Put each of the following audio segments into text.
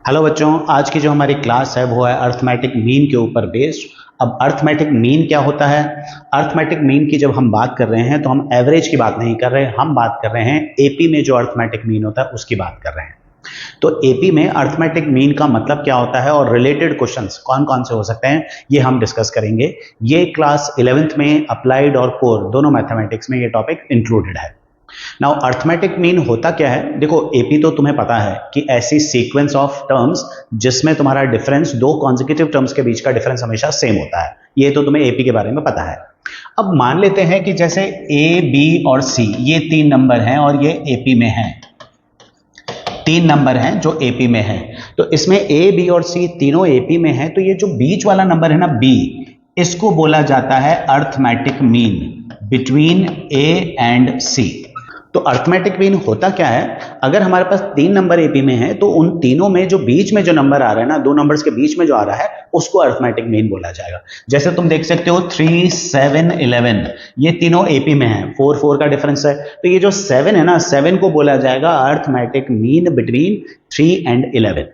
Hello बच्चों, आज की जो हमारी क्लास है वो है अर्थमेटिक मीन के ऊपर बेस्ड। अब अर्थमेटिक मीन क्या होता है? अर्थमेटिक मीन की जब हम बात कर रहे हैं तो हम एवरेज की बात नहीं कर रहे हैं, हम बात कर रहे हैं एपी में जो अर्थमेटिक मीन होता है उसकी बात कर रहे हैं। तो एपी में अर्थमेटिक मीन का मतलब क्या होता है और रिलेटेड क्वेश्चंस कौन कौन से हो सकते हैं ये हम डिस्कस करेंगे। ये क्लास 11th में अप्लाइड और कोर दोनों मैथमेटिक्स में ये टॉपिक इंक्लूडेड है। नाउ अर्थमेटिक मीन होता क्या है? देखो, एपी तो तुम्हें पता है कि ऐसी सीक्वेंस ऑफ टर्म्स जिसमें तुम्हारा डिफरेंस दो कॉन्जिक्यूटिव टर्म्स के बीच का डिफरेंस हमेशा सेम होता है। ये तो तुम्हें एपी के बारे में पता है। अब मान लेते हैं कि जैसे ए, बी और सी ये तीन नंबर हैं और ये एपी में हैं। तीन नंबर हैं जो एपी में हैं। तो इसमें ए, बी और सी तीनों एपी में हैं। तो ये जो बीच वाला नंबर है ना बी, इसको बोला जाता है arithmetic mean between A and C. तो अर्थमेटिक मीन होता क्या है? अगर हमारे पास तीन नंबर एपी में है तो उन तीनों में जो बीच में जो नंबर आ रहा है ना, दो नंबर्स के बीच में जो आ रहा है उसको अर्थमेटिक मीन बोला जाएगा। जैसे तुम देख सकते हो 3, 7, 11 ये तीनों एपी में है, 4, 4 का डिफरेंस है। तो ये जो 7 है ना, 7 को बोला जाएगा अर्थमेटिक मीन बिटवीन 3 एंड 11।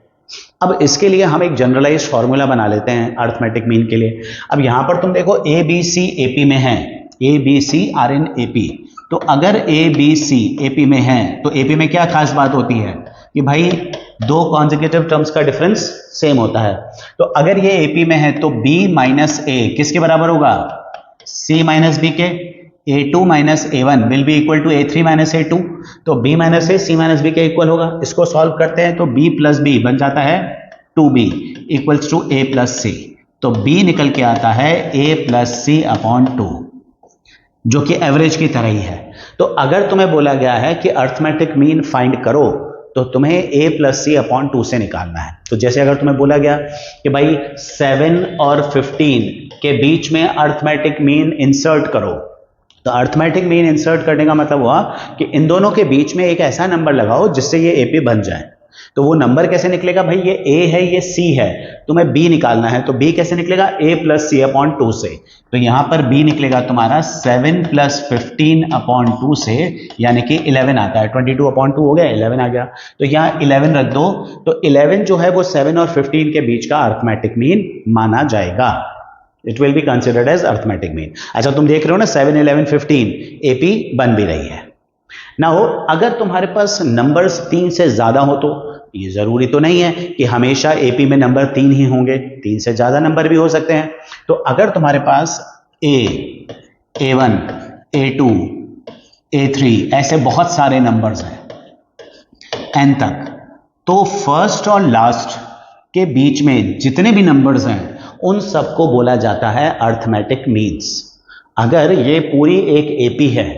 अब इसके लिए हम एक जनरलाइज फॉर्मूला बना लेते हैं अर्थमेटिक मीन के लिए। अब यहां पर तुम देखो ए बी सी एपी में है, A B C are in AP. तो अगर ए बी सी एपी में है तो एपी में क्या खास बात होती है कि भाई दो कॉन्जिक्यूटिव टर्म्स का डिफरेंस सेम होता है। तो अगर ये एपी में है तो b माइनस ए किसके बराबर होगा? c माइनस बी के। a2 minus a1 will be equal to a3 minus a2। तो b minus A c minus B के इक्वल होगा। इसको सॉल्व करते हैं तो b प्लस बी बन जाता है 2b equals to a plus C. तो b निकल के आता है a प्लस सी अपॉन 2, जो कि एवरेज की तरह ही है। तो अगर तुम्हें बोला गया है कि अर्थमेटिक मीन फाइंड करो तो तुम्हें a प्लस सी अपॉन 2 से निकालना है। तो जैसे अगर तुम्हें बोला गया कि भाई 7 और 15 के बीच में अर्थमेटिक मीन इंसर्ट करो, तो अर्थमेटिक मीन इंसर्ट करने का मतलब हुआ कि इन दोनों के बीच में एक ऐसा नंबर लगाओ जिससे ये एपी बन जाए। तो वो नंबर कैसे निकलेगा? भाई ये a है, ये c है, तुम्हें b निकालना है। तो b कैसे निकलेगा? a प्लस सी अपॉन 2 से। तो यहां पर b निकलेगा तुम्हारा 7 प्लस 15 अपॉन 2 से, यानी कि 11 आता है। 22 अपॉन 2 हो गया, 11 आ गया। तो यहां 11 रख दो। तो 11 जो है वो 7 और 15 के बीच का अर्थमेटिक मीन माना जाएगा। It will be considered as arithmetic mean. अच्छा, तुम देख रहे हो ना 7, 11, 15 एपी बन भी रही है ना। हो अगर तुम्हारे पास नंबर्स 3 से ज्यादा हो तो ये जरूरी तो नहीं है कि हमेशा एपी में नंबर 3 ही होंगे, 3 से ज्यादा नंबर भी हो सकते हैं। तो अगर तुम्हारे पास ए, A1, A2, A3 ऐसे बहुत सारे नंबर्स हैं n तक, तो फर्स्ट और लास्ट के बीच में जितने भी नंबर्स हैं उन सबको बोला जाता है अर्थमेटिक मीन्स। अगर ये पूरी एक एपी है,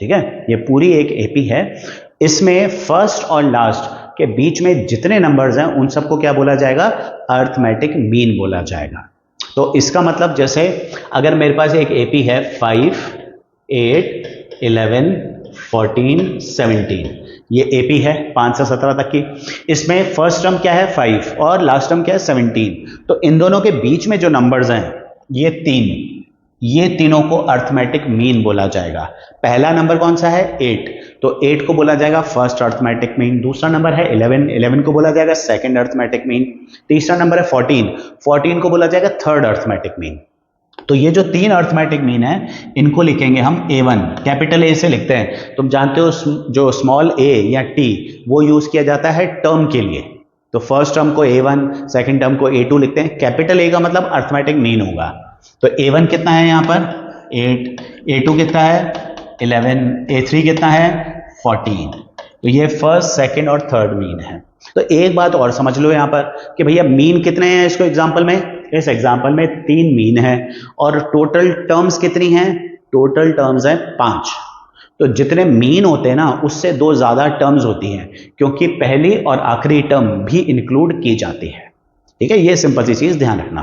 ठीक है, ये पूरी एक एपी है, इसमें फर्स्ट और लास्ट के बीच में जितने नंबर्स हैं उन सबको क्या बोला जाएगा? अर्थमेटिक मीन बोला जाएगा। तो इसका मतलब जैसे अगर मेरे पास एक एपी है 5, 8, 11, 14, 17, ये एपी है 5 से 17 तक की। इसमें फर्स्ट टर्म क्या है? 5 और लास्ट टर्म क्या है? 17। तो इन दोनों के बीच में जो नंबर्स हैं ये तीनों को अर्थमेटिक मीन बोला जाएगा। पहला नंबर कौन सा है? 8। तो 8 को बोला जाएगा फर्स्ट अर्थमेटिक मीन। दूसरा नंबर है 11, 11 को बोला जाएगा सेकंड अर्थमेटिक मीन। तीसरा नंबर है 14, 14 को बोला जाएगा थर्ड अर्थमेटिक मीन। तो ये जो तीन अर्थमेटिक मीन है इनको लिखेंगे हम A1, कैपिटल ए से लिखते हैं। तुम जानते हो जो स्मॉल a या t वो यूज किया जाता है टर्म के लिए। तो फर्स्ट टर्म को A1, सेकंड टर्म को A2 लिखते हैं। कैपिटल A का मतलब अर्थमेटिक मीन होगा। तो A1 कितना है यहां पर? 8, A2 कितना है? 11, A3 कितना है? 14। तो ये फर्स्ट, सेकंड और थर्ड मीन है। तो एक बात और समझ लो यहां पर कि भैया मीन कितने हैं इसको एग्जांपल में? इस एग्जांपल में 3 मीन है और टोटल टर्म्स कितनी हैं? टोटल टर्म्स हैं 5। तो जितने मीन होते हैं ना उससे 2 ज्यादा टर्म्स होती हैं, क्योंकि पहली और आखिरी टर्म भी इंक्लूड की जाती है। ठीक है, ये सिंपल सी चीज ध्यान रखना।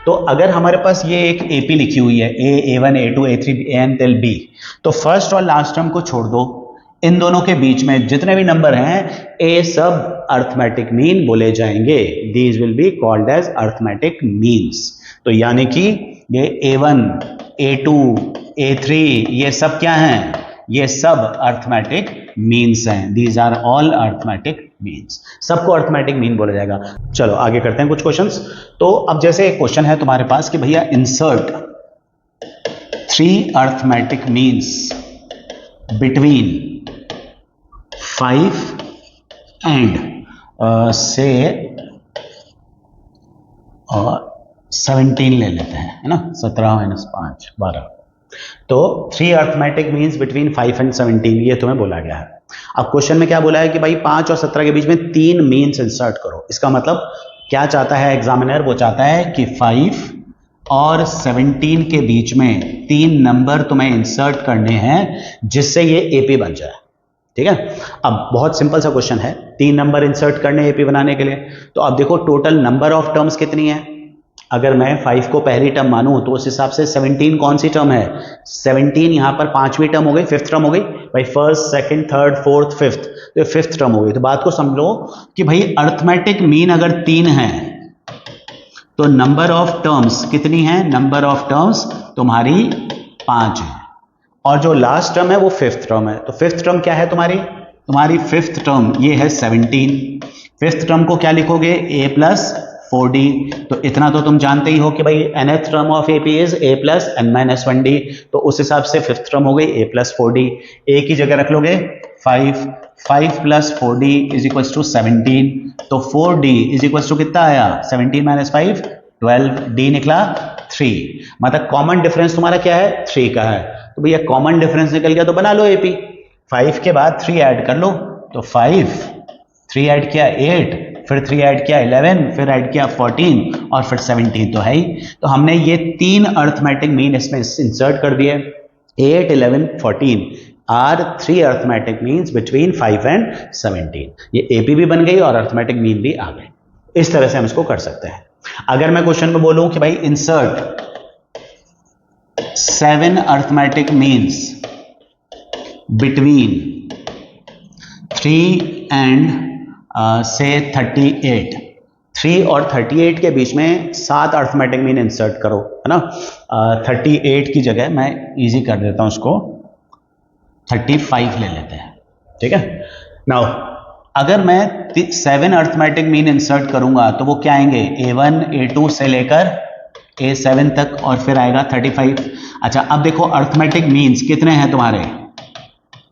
तो अगर हमारे पास ये एक एपी लिखी हुई है A, A1, A2, A3, AN till B, तो फर्स्ट और लास्ट टर्म को छोड़ दो, इन दोनों के बीच में जितने भी नंबर हैं ए सब अर्थमेटिक मीन बोले जाएंगे। These will be called as arithmetic means. तो यानी कि ये A1, A2, A3 ये सब क्या हैं? ये सब अर्थमेटिक मीन्स हैं, these are all arithmetic means, सबको अर्थमेटिक मीन बोला जाएगा। चलो आगे करते हैं कुछ क्वेश्चंस। तो अब जैसे एक क्वेश्चन है तुम्हारे पास कि भैया insert 3 arithmetic means between 5 and से 17 ले लेते हैं, है ना, 17 - 5 12। तो 3 अर्थमेटिक मीन्स बिटवीन 5 एंड 17 ये तुम्हें बोला गया है। अब क्वेश्चन में क्या बोला है कि भाई 5 और 17 के बीच में 3 मीन्स इंसर्ट करो। इसका मतलब क्या चाहता है एग्जामिनर, वो चाहता है कि 5 और 17 के बीच में 3 नंबर तुम्हें इंसर्ट करने हैं जिससे ये एपी बन जाए। ठीक है, अब बहुत सिंपल सा क्वेश्चन है, 3 नंबर इंसर्ट करने एपी बनाने के लिए। तो अब देखो टोटल नंबर ऑफ टर्म्स कितनी है। अगर मैं 5 को पहली टर्म मानूं तो उस हिसाब से 17 कौन सी टर्म है, 17 यहां पर 5वीं टर्म हो गई, 5th टर्म हो गई भाई, 1st, 2nd, 3rd, 4th, 5th, तो 5th टर्म हो गई। तो बात को समझो कि भाई अर्थमेटिक मीन अगर 3 है तो नंबर ऑफ टर्म्स कितनी है, नंबर ऑफ टर्म्स तुम्हारी 5 है, और जो लास्ट टर्म है वो 5th टर्म है। तो 5th टर्म क्या है तुम्हारी 5th टर्म ये है 17। 5th टर्म को क्या लिखोगे, a + 4d। तो इतना तो तुम जानते ही हो कि भाई nth term of AP is a + n - 1d। तो उस हिसाब से 5th टर्म हो गई a + 4d। a की जगह रख लोगे 5 + 4d = 17। तो 4d = कितना आया, 17 - 5 12, d निकला 3। मतलब कॉमन डिफरेंस तुम्हारा क्या है, 3 का है। तो भैया कॉमन डिफरेंस निकल गया तो बना लो AP। 5 के बाद 3 ऐड कर लो, तो 5 3 ऐड किया 8, फिर 3 ऐड किया 11, फिर ऐड किया 14 और फिर 17 तो है ही। तो हमने ये 3 अर्थमेटिक मीन इसमें इंसर्ट कर दिए, 8, 11, 14 are 3 arithmetic means between 5 and 17। ये AP भी बन गई और अर्थमेटिक मीन भी आ गए। इस तरह से हम इसको कर सकते हैं। अगर मैं क्वेश्चन में बोलूं कि भाई insert 7 arithmetic means between 3 and से 38, 3 और 38 के बीच में 7 अर्थमेटिक मीन इंसर्ट करो, है ना। 38 की जगह मैं इजी कर देता हूं उसको, 35 ले लेते हैं, ठीक है। नाउ अगर मैं 7 अर्थमेटिक मीन इंसर्ट करूंगा तो वो क्या आएंगे, A1 A2 से लेकर A7 तक और फिर आएगा 35। अच्छा अब देखो अर्थमेटिक मीन्स कितने हैं तुम्हारे,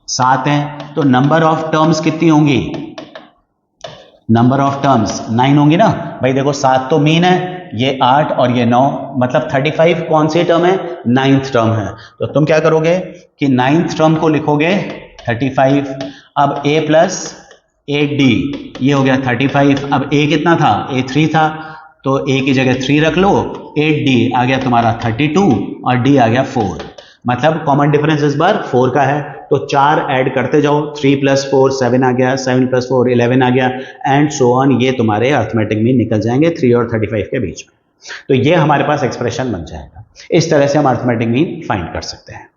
7 हैं। तो नंबर ऑफ टर्म्स कितनी होंगी, नंबर ऑफ टर्म्स 9 होंगी ना भाई। देखो 7 तो मीन है, ये 8 और ये 9, मतलब 35 कौन सी टर्म है, 9th टर्म है। तो तुम क्या करोगे कि 9th टर्म को लिखोगे 35। अब A + 8d ये हो गया 35। अब A कितना था, A 3 था, तो A की जगह 3 रख लो, 8d आ गया तुम्हारा 32 और d आ गया 4। मतलब कॉमन डिफरेंस इस बार 4 का है, तो 4 ऐड करते जाओ, 3 + 4 7 आ गया, 7 + 4 11 आ गया, एंड सो ऑन। ये तुम्हारे अर्थमेटिक मीन निकल जाएंगे 3 और 35 के बीच में। तो ये हमारे पास एक्सप्रेशन बन जाएगा। इस तरह से हम अर्थमेटिक मीन फाइंड कर सकते हैं।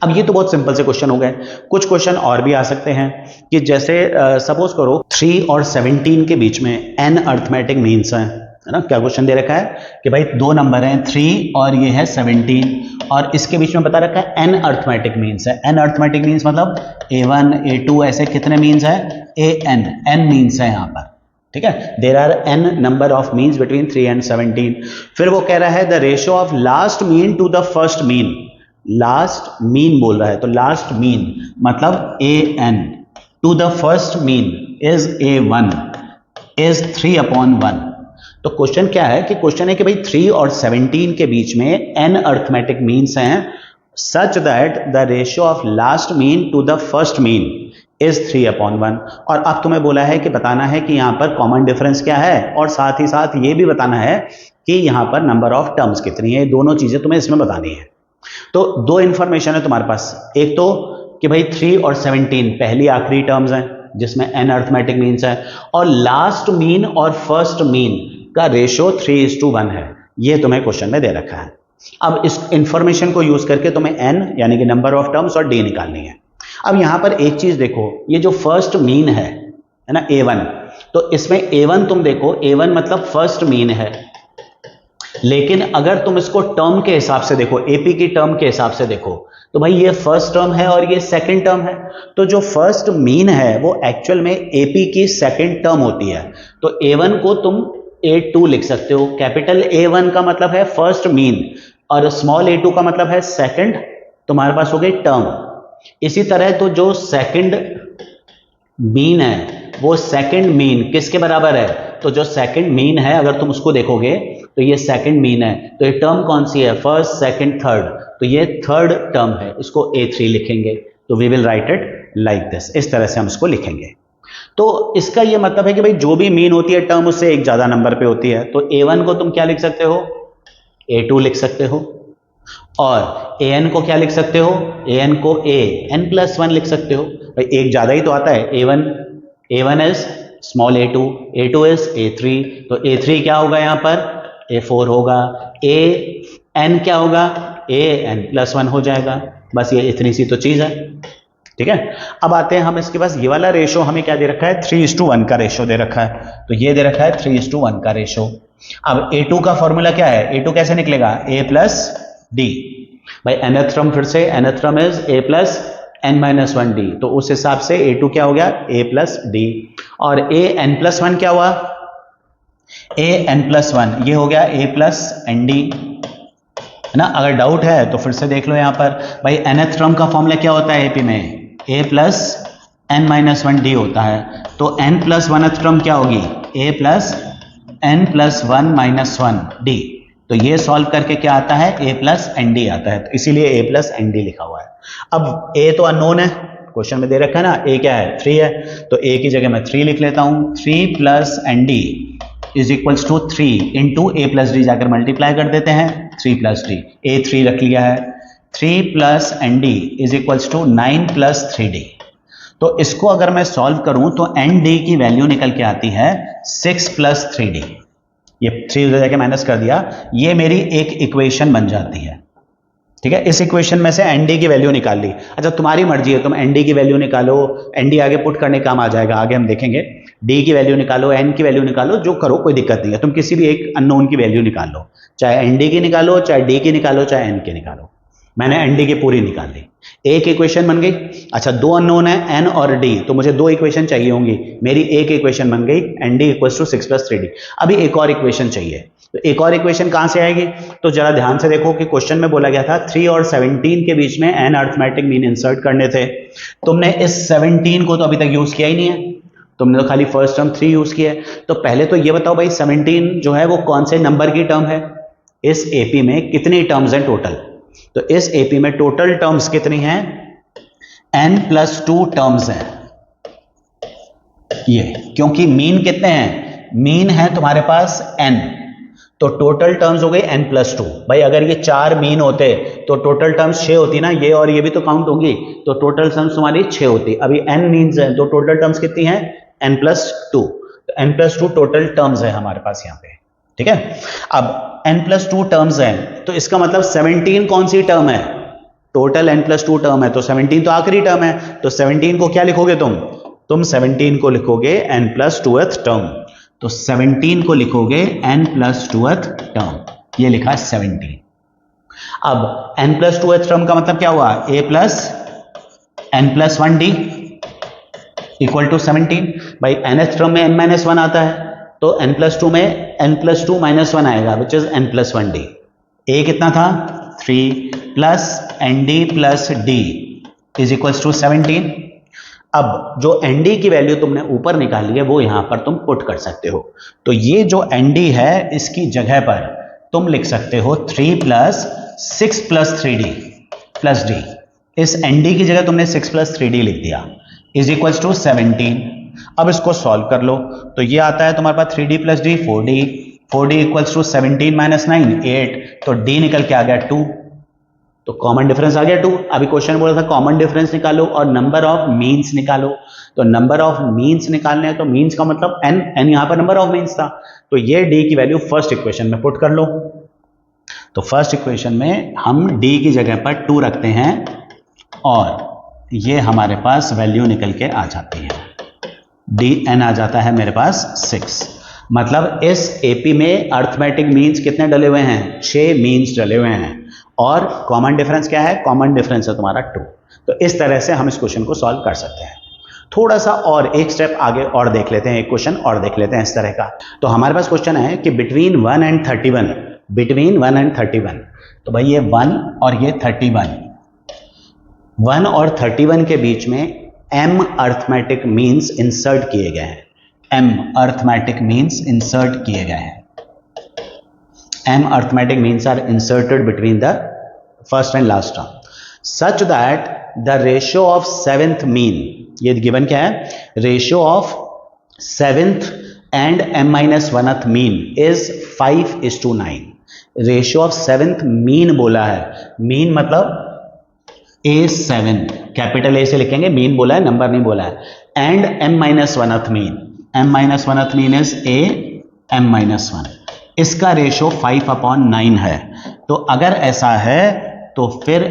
अब ये तो बहुत सिंपल से क्वेश्चन हो गए। कुछ क्वेश्चन और भी आ सकते हैं कि जैसे सपोज करो 3 और 17 के बीच में n अर्थमेटिक मीन्स हैं, है ना। क्या क्वेश्चन दे रखा है कि भाई 2 नंबर हैं 3 और ये है 17 और इसके बीच में बता रखा है n अर्थमेटिक मीन्स है। n अर्थमेटिक मीन्स मतलब A1 A2 ऐसे कितने मीन्स है, n मीन्स है यहाँ पर, ठीक है। There are n number of means between 3 and 17। फिर वो कह रहा है the ratio of last mean to the first mean, last mean बोल रहा है, तो लास्ट मीन मतलब an to the first mean is A1 is 3/1। तो क्वेश्चन क्या है कि क्वेश्चन है कि भाई 3 और 17 के बीच में n अर्थमेटिक मीन्स हैं such that the ratio of last mean to the first mean is 3/1। और अब तुम्हें बोला है कि बताना है कि यहां पर कॉमन डिफरेंस क्या है और साथ ही साथ ये भी बताना है कि यहां पर नंबर ऑफ टर्म्स कितनी है। दोनों चीजें तुम्हें इसमें बतानी है। तो 2 इंफॉर्मेशन है तुम्हारे पास, एक तो कि भाई 3 और 17 पहली आखिरी टर्म्स हैं जिसमें n अर्थमेटिक मीन्स है, और लास्ट मीन और फर्स्ट मीन का रेशियो 3:1 है। ये तुम्हें क्वेश्चन में दे रखा है। अब इस इंफॉर्मेशन को यूज करके तुम्हें n यानी कि नंबर ऑफ टर्म्स और d निकालनी है। अब यहां पर एक चीज देखो, ये जो फर्स्ट मीन है ना A1, तो इसमें A1 तुम देखो, A1 मतलब फर्स्ट मीन है, लेकिन अगर तुम इसको टर्म के हिसाब से देखो, AP की टर्म के हिसाब से देखो, तो भाई ये फर्स्ट टर्म है और ये सेकंड टर्म है, तो जो फर्स्ट मीन है वो एक्चुअल में एपी की सेकंड टर्म होती है। तो A1 को तुम A2 लिख सकते हो। कैपिटल A1 का मतलब है फर्स्ट मीन और स्मॉल A2 का मतलब है सेकंड, तुम्हारे पास हो गई टर्म। इसी तरह तो जो सेकंड मीन है वो सेकंड मीन किसके बराबर है, तो जो सेकंड मीन है अगर तुम उसको देखोगे तो ये सेकंड मीन है, तो ये टर्म कौन सी है, फर्स्ट सेकंड थर्ड, तो ये थर्ड टर्म है, इसको A3 लिखेंगे। तो we will write it like this, इस तरह से हम इसको लिखेंगे। तो इसका ये मतलब है कि भाई जो भी मीन होती है टर्म उससे एक ज्यादा नंबर पे होती है। तो A1 को तुम क्या लिख सकते हो, A2 लिख सकते हो, और an को क्या लिख सकते हो, an को n+1 लिख सकते हो। भाई एक ज्यादा ही तो आता है, A1 is small A2 is A3, तो A3 क्या होगा यहाँ पर, A4 होगा, an क्या होगा, an+1 हो जाएगा। बस ये इतनी सी तो चीज है, ठीक है। अब आते हैं हम इसके पास, ये वाला रेशो हमें क्या दे रखा है, 3:1 का रेशो दे रखा है। तो ये दे रखा है 3:1 का रेशो। अब A2 का फॉर्मूला क्या है, A2 कैसे निकलेगा, A+D। भाई nth टर्म, फिर से nth टर्म इज A+n-1D, तो उस हिसाब से A2 क्या हो गया, A+D, और an+1 क्या हुआ, an+1 ये हो गया A+ND, है ना। अगर डाउट है तो फिर से देख लो यहाँ पर। भाई nth टर्म का फॉर्मूला क्या होता है एपी में, A+n-1D होता है, तो n+1th टर्म क्या होगी, A+n+1-1D। तो ये सॉल्व करके क्या आता है, A+ND आता है, तो इसीलिए A+ND लिखा हुआ है। अब A तो अननोन है, क्वेश्चन में दे रखा है ना, A क्या है, 3 है, तो A की जगह मैं 3 लिख लेता हूं। 3+ND is equals to 3 into A+D, जाकर मल्टीप्लाई कर देते हैं, 3+D, A3 रख लिया है। 3+ND is equals to 9+3D। तो इसको अगर मैं सॉल्व करूं तो ND की वैल्यू निकल के आती है 6+3D। ये 3 उधर जाके माइनस कर दिया, ये मेरी एक इक्वेशन बन जाती है, ठीक है। इस इक्वेशन में से ND की वैल्यू निकाल ली। अच्छा तुम्हारी मर्जी है, तुम ND की वैल्यू निकालो, ND आगे पुट करने काम आ जाएगा, आगे हम देखेंगे। D की वैल्यू निकालो, N की वैल्यू निकालो, जो करो कोई दिक्कत नहीं है, तुम किसी भी एक अननोन की वैल्यू निकाल लो, चाहे ND की निकालो, चाहे D की निकालो, चाहे N की निकालो। मैंने ND की पूरी निकाल ली, एक इक्वेशन बन गई। अच्छा दो अननोन है N और D, तो मुझे दो इक्वेशन चाहिए होंगी, मेरी एक इक्वेशन बन गई, ND इक्वल्स टू 6+3D। अभी एक और इक्वेशन चाहिए, तो एक और इक्वेशन कहां से आएगी, तो जरा ध्यान से देखो कि क्वेश्चन में बोला गया था 3 और 17 के बीच में n अरिथमेटिक मीन इंसर्ट करने थे। तुमने इस 17 को तो अभी तक यूज किया ही नहीं है, तुमने तो खाली फर्स्ट टर्म 3 यूज किया है। तो पहले तो ये बताओ भाई 17 जो है वो कौन से नंबर की टर्म है, इस एपी में कितनी टर्म्स हैं टोटल, तो इस एपी में टोटल टर्म्स कितनी हैं, n+2 टर्म्स हैं ये, क्योंकि मीन कितने हैं, मीन है तुम्हारे पास n, तो टोटल टर्म्स हो गई n+2। भाई अगर ये 4 मीन होते तो टोटल टर्म्स 6 होती ना, ये और ये भी तो काउंट होंगी, तो टोटल टर्म्स तुम्हारी 6 होती। अभी n मीन्स है तो टोटल टर्म्स कितनी है, n+2, तो n+2 टोटल टर्म्स है हमारे पास यहाँ पे, ठीक है। अब n+2 टर्म्स हैं, तो इसका मतलब 17 कौन सी टर्म है, टोटल n+2 टर्म है, तो 17 तो आखिरी टर्म है, तो 17 को क्या लिखोगे तुम 17 को लिखोगे n+2th टर्म, तो 17 को लिखोगे n+2th टर्म, ये लिखा 17। अब n+2th टर्म का मतलब क्या हुआ, A+n+1D इक्वल टू 17। भाई nth टर्म में n-1 आता है, तो n+2 में n+2-1 आएगा, विच इज n+1D। A कितना था 3 plus ND plus D is equals to 17। अब जो ND की वैल्यू तुमने ऊपर निकाली है वो यहां पर तुम पुट कर सकते हो, तो ये जो ND है इसकी जगह पर तुम लिख सकते हो 3 प्लस 6+3D प्लस D। इस ND की जगह तुमने 6+3D लिख दिया इज इक्वल्स टू 17। अब इसको सॉल्व कर लो, तो ये आता है तुम्हारे पास 3D plus D 4D equals to 17 minus 9 8, तो D निकल के आ गया 2, तो कॉमन डिफरेंस आ गया 2। अभी क्वेश्चन बोला था कॉमन डिफरेंस निकालो और नंबर ऑफ मीन्स निकालो, तो नंबर ऑफ मीन्स निकालने हैं, तो मीन्स का मतलब n यहां पर नंबर ऑफ मीन्स था, तो ये D की वैल्यू फर्स्ट इक्वेशन में पुट कर लो। तो फर्स्ट इक्वेशन में हम D की जगह पर 2 रखते हैं और ये हमारे पास वैल्यू निकल के आ जाती है, dn आ जाता है मेरे पास 6। मतलब इस एपी में अरिथमेटिक मीन्स कितने डले हुए हैं, 6 मीन्स डले हुए हैं, और कॉमन डिफरेंस क्या है? कॉमन डिफरेंस है तुम्हारा 2। तो इस तरह से हम इस क्वेश्चन को सॉल्व कर सकते हैं। थोड़ा सा और एक स्टेप आगे और देख लेते हैं, एक क्वेश्चन और देख लेते हैं इस तरह का। तो हमारे पास क्वेश्चन है कि बिटवीन 1 एंड 31, बिटवीन 1 एंड 31, तो भाई ये 1 और ये 31, 1 और 31 के बीच में m अर्थमेटिक मीन्स इंसर्ट किए गए हैं, m अर्थमेटिक मीन्स इंसर्ट किए गए हैं, m arithmetic means are inserted between the first and last term such that the ratio of seventh mean, ये given क्या है? ratio of seventh and m minus 1th mean is 5:9। ratio of seventh mean बोला है, mean मतलब a7, capital A से लिखेंगे, mean बोला है, नंबर नहीं बोला है, and m minus 1th mean, m minus 1th mean is a m minus 1, इसका रेशो 5/9 है। तो अगर ऐसा है तो फिर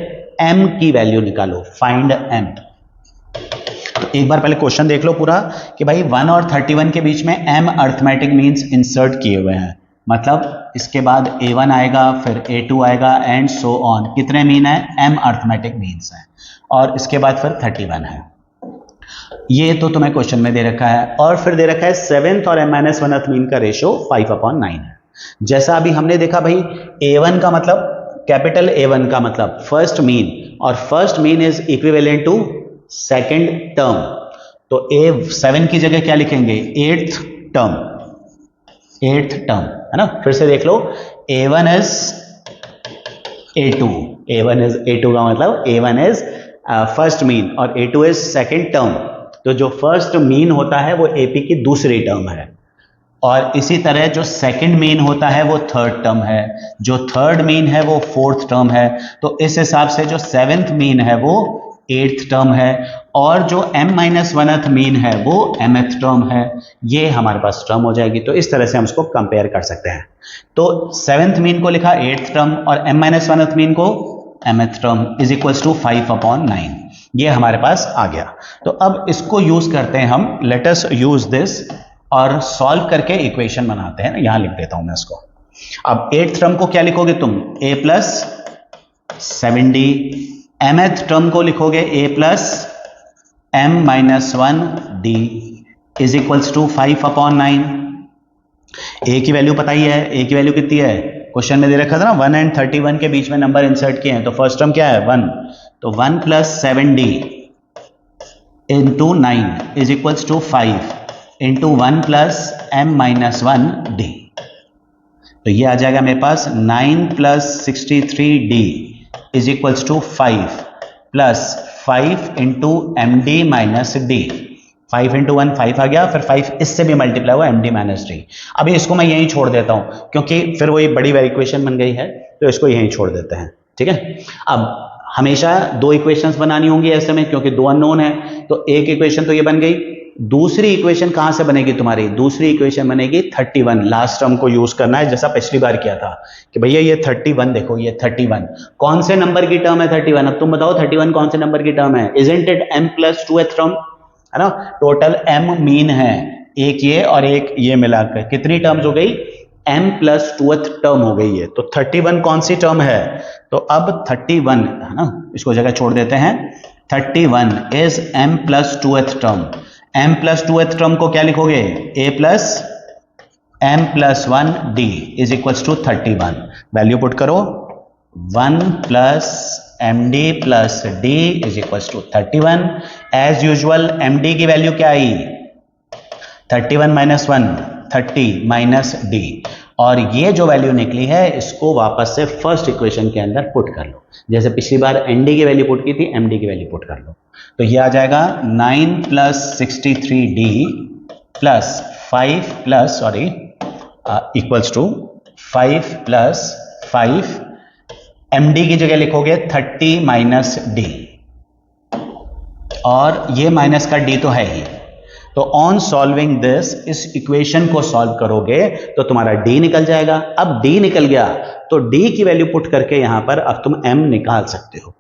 m की वैल्यू निकालो, फाइंड m। तो एक बार पहले क्वेश्चन देख लो पूरा कि भाई 1 और 31 के बीच में m अर्थमेटिक मीन्स इंसर्ट किए हुए हैं, मतलब इसके बाद a1 आएगा, फिर a2 आएगा एंड सो ऑन। कितने मीन है? m अर्थमेटिक मीन्स है, और इसके बाद फिर 31 है। ये तो तुम्हें क्वेश्चन में दे रखा है, और फिर दे रखा है 7th और m minus 1th मीन का रेशो 5/9 है। जैसा अभी हमने देखा भाई, a1 का मतलब, कैपिटल A1 का मतलब फर्स्ट मीन, और first mean is equivalent to second term. तो A7 की जगह क्या लिखेंगे? 8th टर्म, 8th टर्म है ना। फिर से देख लो, A1 is A2, A1 is A2 का मतलब A1 इज फर्स्ट मीन और A2 इज सेकंड टर्म। तो जो फर्स्ट मीन होता है वो AP की दूसरी टर्म है, और इसी तरह जो सेकंड मीन होता है वो थर्ड टर्म है, जो थर्ड मीन है वो फोर्थ टर्म है। तो इस हिसाब से जो सेवेंथ मीन है वो 8th टर्म है, और जो m minus 1th मीन है वो mth टर्म है। ये हमारे पास टर्म हो जाएगी। तो इस तरह से हम इसको कंपेयर कर सकते हैं। तो 7th मीन को लिखा 8th टर्म, और m minus 1th मीन को mth term is equals to 5/9। ये हमारे पास आ गया। तो अब इसको यूज करते हैं हम, लेट अस यूज दिस, और सॉल्व करके इक्वेशन बनाते हैं। यहां लिख देता हूं मैं इसको। अब 8th टर्म को क्या लिखोगे तुम? a plus 7d। mth term को लिखोगे a plus m minus 1d is equals to 5/9। a की वैल्यू पता ही है, a की वैल्यू कितनी है? क्वेश्चन में दे रखा था ना, 1 एंड 31 के बीच में नंबर इंसर्ट किए हैं। तो फर्स्ट टर्म क्या है? 1। तो 1 plus 7d into 9 is equals to 5 into 1 plus m minus 1d। तो ये आ जाएगा मेरे पास 9 plus 63d is equals to 5 plus 5 into M D minus D. 5 into 1 5 आ गया, फिर 5 इससे भी मल्टीप्लाई हुआ एम डी माइनस डी। अभी इसको मैं यहीं छोड़ देता हूं क्योंकि फिर वो एक बड़ी इक्वेशन बन गई है, तो इसको यहीं छोड़ देते हैं। ठीक है। अब हमेशा दो इक्वेशंस बनानी होंगी ऐसे में, क्योंकि दो अननोन है। तो एक इक्वेशन तो ये बन गई, दूसरी इक्वेशन कहां से बनेगी तुम्हारी? दूसरी इक्वेशन बनेगी 31। लास्ट टर्म को यूज करना है जैसा पिछली बार किया था कि भैया ये 31 देखो, ये 31 कौन से नंबर की टर्म है? 31। अब तुम बताओ 31 कौन से नंबर की टर्म है? Isn't it m plus 2th term, है ना। टोटल m मीन है, एक ये और एक ये मिलाकर कितनी टर्म्स हो गई? m प्लस 2th टर्म हो गई है। तो 31 कौन सी टर्म है? तो अब 31 है ना, इसको जगह छोड़ देते हैं। 31 is m plus 2th term. m plus 2th term को क्या लिखोगे? a plus m plus 1 d is equals to 31। Value put करो, 1 plus M D plus D is equals to 31। As usual M D की value क्या आई? 31 minus 1 30 minus D, और ये जो वैल्यू निकली है इसको वापस से फर्स्ट इक्वेशन के अंदर पुट कर लो। जैसे पिछली बार एन डी की वैल्यू पुट की थी, एम डी की वैल्यू पुट कर लो। तो ये आ जाएगा 9 plus 63d plus 5 plus sorry equals to 5 plus 5, M D की जगह लिखोगे 30 माइनस डी, और ये माइनस का डी तो है ही। तो ऑन सॉल्विंग दिस, इस इक्वेशन को सॉल्व करोगे तो तुम्हारा d निकल जाएगा। अब d निकल गया तो d की वैल्यू पुट करके यहां पर अब तुम m निकाल सकते हो।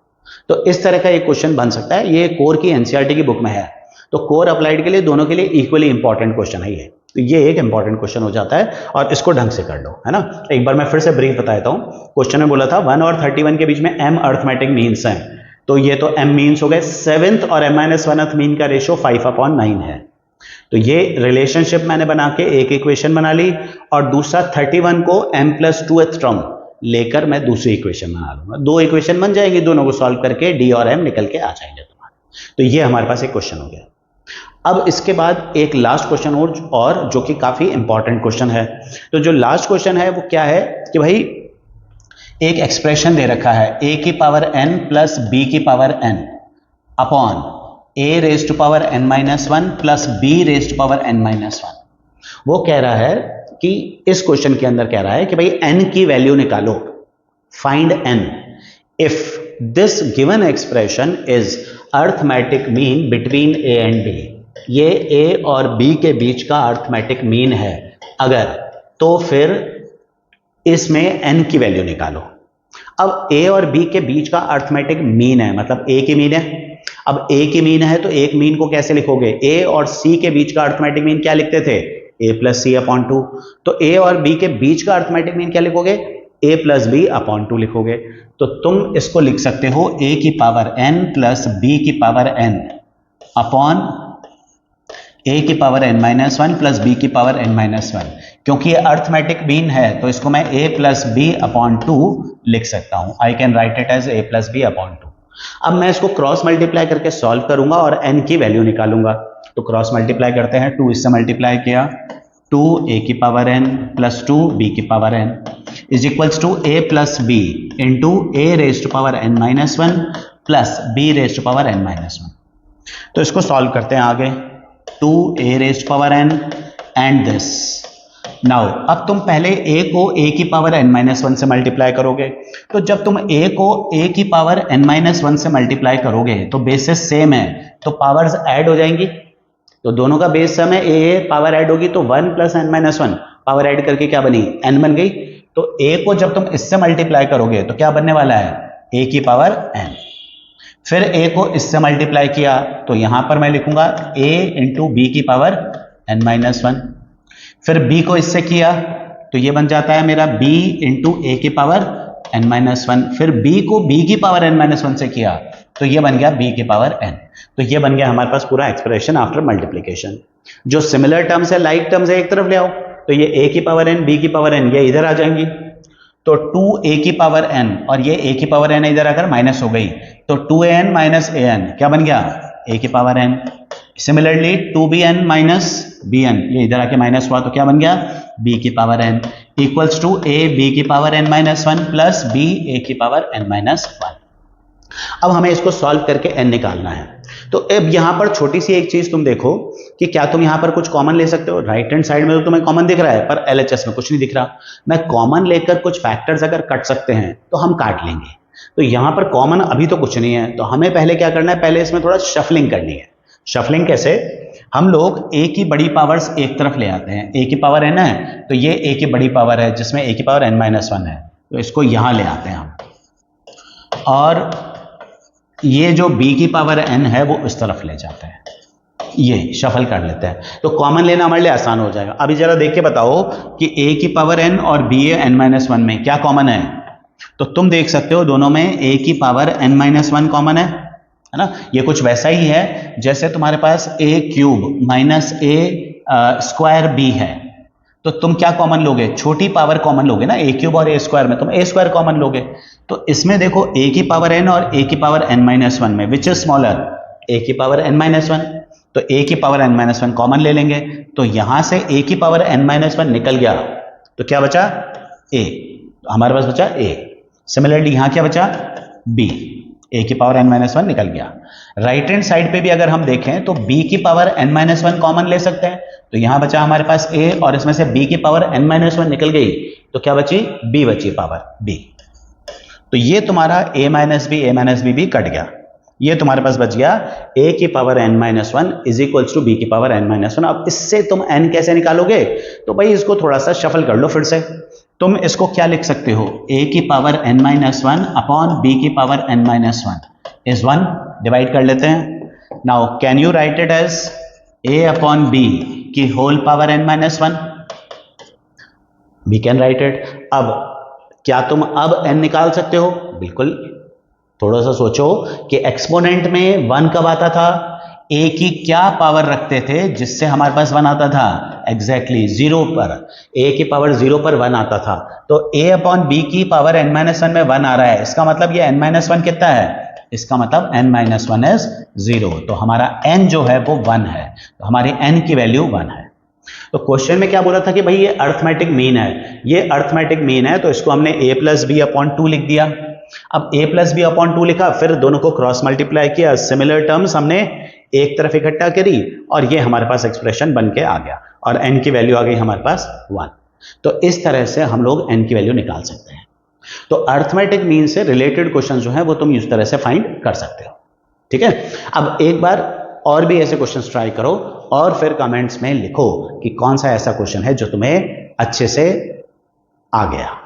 तो इस तरह का एक क्वेश्चन बन सकता है। ये कोर की एनसीईआरटी की बुक में है। तो कोर अप्लाइड के लिए दोनों के लिए इक्वली इंपॉर्टेंट क्वेश्चन है ये। तो ये एक इंपॉर्टेंट क्वेश्चन हो जाता है और इसको ढंग से कर लो, है ना। एक बार मैं फिर से ब्रीफ बता देता हूं। क्वेश्चन में बोला था 1 और 31 के बीच में m अर्थमेटिक मीन्स हैं, तो ये तो m मीन्स हो गए। 7th और m-1th मीन का रेशियो 5/9 है। तो ये रिलेशनशिप मैंने बना के एक इक्वेशन बना ली और दूसरा 31 को m+2th टर्म लेकर मैं दूसरी इक्वेशन बना लूंगा। दो इक्वेशन बन जाएंगी, दोनों को सॉल्व करके d और m निकल के आ जाएंगे तुम्हारे। तो ये हमारे पास एक क्वेश्चन हो गया। अब इसके बाद एक लास्ट क्वेश्चन और जो कि काफी इंपॉर्टेंट क्वेश्चन है। तो जो लास्ट क्वेश्चन है वो क्या है कि भाई एक एक्सप्रेशन दे रखा है a की पावर n प्लस b की power n upon a raise to power n-1 plus b raise to power n-1। वो कह रहा है कि इस क्वेश्चन के अंदर कह रहा है कि भाई n की वैल्यू निकालो, find n if this given expression is arithmetic mean between a and b। ये a और b के बीच का अर्थमेटिक मीन है अगर, तो फिर इसमें n की वैल्यू निकालो। अब a और b के बीच का अर्थमेटिक मीन है, मतलब a की मीन है। अब a की मीन है तो एक मीन को कैसे लिखोगे? a और c के बीच का अर्थमेटिक मीन क्या लिखते थे? a+c/2। तो a और b के बीच का अर्थमेटिक मीन क्या लिखोगे? a+b/2 लिखोगे। तो तुम इसको लिख सकते हो a की पावर n प्लस b की पावर n अपॉन a की पावर n-1 प्लस b की पावर n-1। क्योंकि ये अर्थमेटिक मीन है तो इसको मैं a+b/2 लिख सकता हूं। I can write it as a+b/2। अब मैं इसको क्रॉस मल्टीप्लाई करके सॉल्व करूंगा और n की वैल्यू निकालूंगा। तो क्रॉस मल्टीप्लाई करते हैं, 2 इससे मल्टीप्लाई किया, 2a की पावर n प्लस 2b की power n is equals to a plus b into a raise to power n-1 plus b raise to power n-1। तो इसको सॉल्व करते हैं आगे, 2a raise to power n and this. Now अब तुम पहले a को a की पावर n-1 से मल्टीप्लाई करोगे। तो जब तुम a को a की पावर n-1 से मल्टीप्लाई करोगे तो बेसिस सेम है तो पावर्स ऐड हो जाएंगी। तो दोनों का बेस सम है, a पावर ऐड होगी तो 1 प्लस n-1 पावर ऐड करके क्या बनी? n बन गई। तो a को जब तुम इससे मल्टीप्लाई करोगे तो क्या बनने वाला है? a की पावर n। फिर a को इससे मल्टीप्लाई किया तो यहां पर मैं लिखूंगा a इंटू बी की पावर n-1। फिर b को इससे किया तो ये बन जाता है मेरा b इंटू a की पावर n-1। फिर b को b की पावर n-1 से किया तो ये बन गया b की पावर n। तो ये बन गया हमारे पास पूरा एक्सप्रेशन आफ्टर मल्टीप्लिकेशन। जो सिमिलर टर्म्स है, लाइक टर्म्स है, एक तरफ ले आओ। तो ये a की पावर n, b की पावर n ये इधर आ जाएंगी। तो 2a की पावर n और ये a की पावर n इधर आकर माइनस हो गई तो 2an माइनस an क्या बन गया? a की power n। Similarly 2bn minus bn ये इधर आके माइनस हुआ तो क्या बन गया? b की power n equals to a b की power n-1 plus b a की पावर n-1। अब हमें इसको सॉल्व करके n निकालना है। तो अब यहां पर छोटी सी एक चीज तुम देखो कि क्या तुम यहां पर कुछ कॉमन ले सकते हो? राइट हैंड साइड में तो तुम्हें कॉमन दिख रहा है पर LHS में कुछ नहीं दिख रहा। मैं कॉमन लेकर कुछ फैक्टर्स अगर कट सकते हैं तो हम काट लेंगे। तो यहां पर कॉमन अभी तो कुछ नहीं है, तो हमें पहले क्या करना है? पहले इसमें थोड़ा शफलिंग करनी है। शफलिंग कैसे? हम लोग a की बड़ी पावर्स एक तरफ ले आते हैं। a की पावर n है तो ये a की बड़ी पावर है जिसमें a की पावर n-1 है, तो इसको यहां ले आते हैं हम। और ये जो b की पावर n है वो इस तरफ ले जाते हैं, ये शफल कर लेते हैं। तो कॉमन लेना हमारे लिए आसान हो जाएगा। अभी जरा देख के बताओ कि a की पावर n और b n-1 में क्या कॉमन है? तो तुम देख सकते हो दोनों में a की पावर n-1 कॉमन है ना। ये कुछ वैसा ही है जैसे तुम्हारे पास a³ माइनस a² b है। तो तुम क्या कॉमन लोगे? छोटी पावर कॉमन लोगे ना, a³ और a² में तुम a² कॉमन लोगे। तो इसमें देखो a की पावर n और a की पावर n-1 में विच इज स्मॉलर? a की पावर n-1। तो a की पावर n-1 कॉमन ले लेंगे तो यहां से a की पावर n-1 निकल गया तो क्या बचा? a। तो हमारे पास बचा a। सिमिलरली यहां क्या बचा? b। a की पावर n-1 निकल गया। राइट हैंड साइड पे भी अगर हम देखें तो b की पावर n-1 कॉमन ले सकते हैं। तो यहां बचा हमारे पास a और इसमें से b की पावर n-1 निकल गई तो क्या बची? b बची पावर b। तो ये तुम्हारा a-b भी कट गया। ये तुम्हारे पास बच गया a की power n-1 is equals to b की पावर n-1। अब इससे तुम n कैसे निकालोगे? तो भाई इसको थोड़ा सा शफल कर लो फिर से। तुम इसको क्या लिख सकते हो? a की पावर n-1 अपॉन b की पावर n-1 इज 1। डिवाइड कर लेते हैं। Now can you write it as a upon b की whole power n minus one, we can write it. अब क्या तुम अब n निकाल सकते हो? बिल्कुल। थोड़ा सा सोचो कि एक्सपोनेंट में 1 कब आता था, a की क्या पावर रखते थे जिससे हमारे पास 1 आता था? एग्जैक्टली 0 पर, a की पावर 0 पर 1 आता था। तो a अपॉन b की पावर n माइनस वन में 1 आ रहा है, इसका मतलब ये n माइनस वन कितना है? इसका मतलब n माइनस वन इज 0। तो हमारा n जो है वो 1 है, तो हमारी n की वैल्यू 1 है। तो क्वेश्चन में क्या बोला था कि भाई ये अर्थमेटिक मीन है, ये अर्थमेटिक मीन है, तो इसको हमने a plus B upon two लिख दिया। अब a plus B upon two लिखा, फिर दोनों को क्रॉस मल्टीप्लाई किया, सिमिलर टर्म्स हमने एक तरफ इकट्ठा करी और ये हमारे पास एक्सप्रेशन बन के आ गया और n की वैल्यू आ गई हमारे पास 1। तो इस तरह से हम लोग n की वैल्यू निकाल सकते हैं। तो अर्थमेटिक मीन से रिलेटेड क्वेश्चन जो है वो तुम इस तरह से फाइंड कर सकते हो। ठीक है, अब एक बार और भी ऐसे क्वेश्चंस ट्राई करो और फिर कमेंट्स में लिखो कि कौन सा ऐसा क्वेश्चन है जो तुम्हें अच्छे से आ गया।